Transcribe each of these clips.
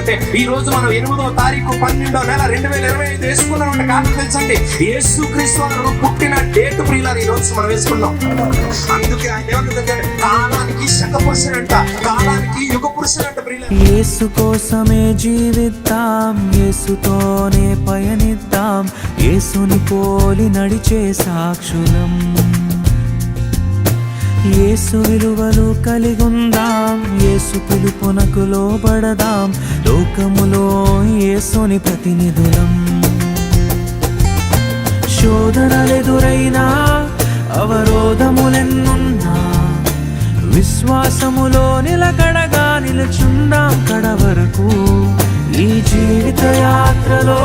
తెలుసంటే ఈ రోజు మనం 8వ తారీఖు 12వ నెల 2025 వేసుకున్నామంటే కారణం తెలుసండి, యేసు క్రీస్తు వారు పుట్టిన డేట్ ప్రియులారు ఈ రోజు మనం వేసుకున్నాం. అందుకే ఆయన ఏమంటుందంటే కాలానికి శక పురుషుడంట, కాలానికి యుగ పురుషుడంట ప్రియులారు. యేసు కోసమే జీవిద్దాం, యేసుతోనే పయనిద్దాం, యేసుని పోలి నడిచే సాక్షులం. యేసు విలువలు కలిగుందాం, యేసు పిలుపునకు లోబడదాం, లోకములో యేసుని ప్రతినిధులం. శోధనలెదురైనా అవరోధములెన్నున్నా విశ్వాసములో నిలకడగా నిలుచుందాం కడవరకు. ఈ జీవిత యాత్రలో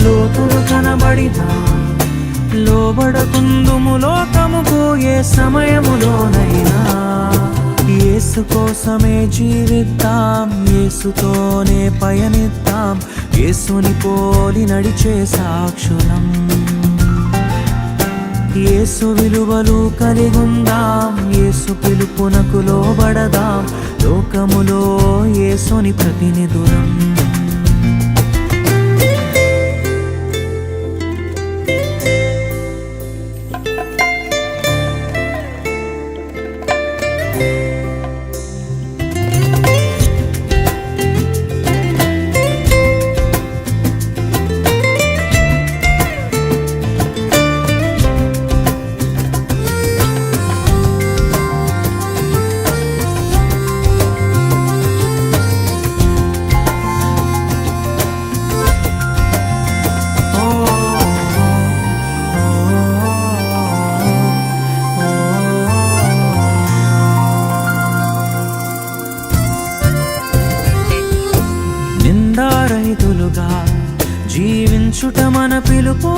లోతులు కనబడినా లోబడకుందుము లోకముకు ఏ సమయములోనైనా. యేసు కోసమే జీవిద్దాం, యేసుతోనే పయనిద్దాం, యేసుని పోలి నడిచే సాక్షులం. యేసు విలువలు కలిగుందాం, యేసు పిలుపునకు లోబడదాం, లోకములో యేసుని ప్రతినిధులం. నిందారహితులుగా జీవించుట మన పిలుపు,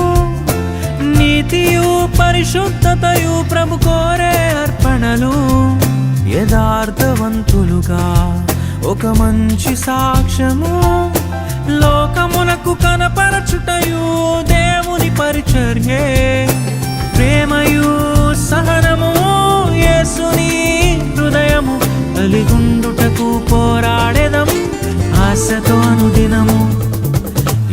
నీతియు పరిశుద్ధతయు ప్రభు కోరే అర్పణలు. యథార్థవంతులుగా ఒక మంచి సాక్ష్యము, లోకమునకు కనపరచుటయు దేవుని పరిచర్యే. ప్రేమయు సహనము యేసుని హృదయము కలిగుండుటకు పోరాడెదం ఆశతో అనుదినము.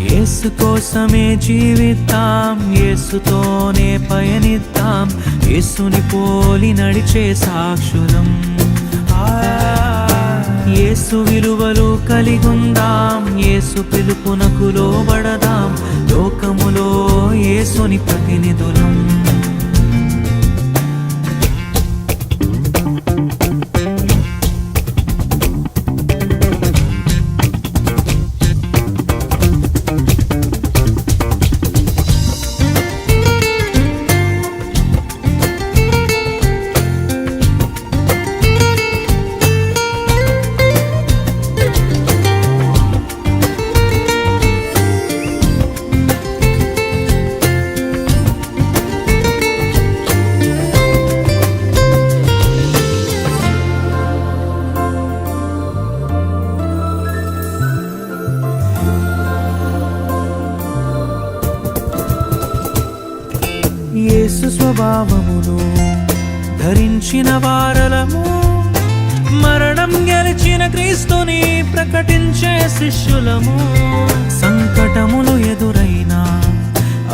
యేసు కోసమే జీవిద్దాం, యేసుతోనే పయనిద్దాం, యేసుని పోలి నడిచే సాక్షులం. యేసు విలువలు కలిగుందాం, యేసు పిలుపునకు లోబడదాం, లోకములో యేసుని ప్రతినిధులం. యేసు స్వభావమును ధరించిన వారలము, మరణం గెలిచిన క్రీస్తుని ప్రకటించే శిష్యులము. సంకటములు ఎదురైనా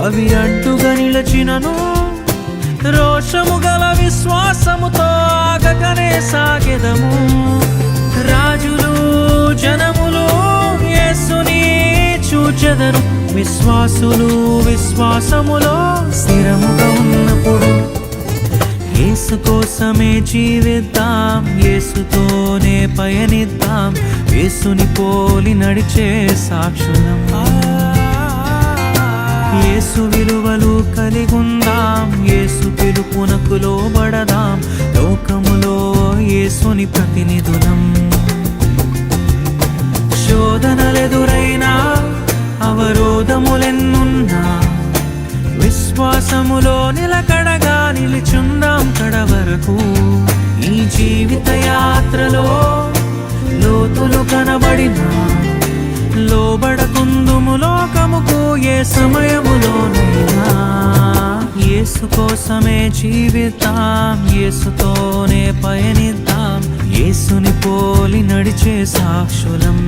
అవి అడ్డుగా నిలచినను, రోషము గల విశ్వాసముతో ఆగకనే సాగెదము. రాజులు జనములు యేసుని చూచెదరు, విశ్వాసులు విశ్వాసములో స్థిరముగా ఉన్నప్పుడు. యేసు కోసమే జీవిద్దాం, యేసుతోనే పయనిద్దాం, యేసుని పోలి నడిచే సాక్షులం. యేసు విలువలు కలిగుందాం, యేసు పిలుపునకు లోబడదాం, లోకములో యేసుని ప్రతినిధులం. శోధనలెదురైనా అవరోధములెన్నున్నా విశ్వాసములో నిలకడగా నిలుచుందాం కడవరకు. ఈ జీవిత యాత్రలో లోతులు కనబడినా లోబడకుందుము లోకముకు ఏ సమయములోనైనా. యేసు కోసమే జీవిద్దాం, యేసుతోనే పయనిద్దాం, యేసుని పోలి నడిచే సాక్షులం.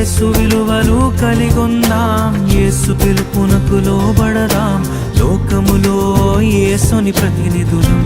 యేసు విలువలు కలిగొందాం, యేసు పిలుపునకు లోబడదాం, లోకములో యేసుని ప్రతినిధులం.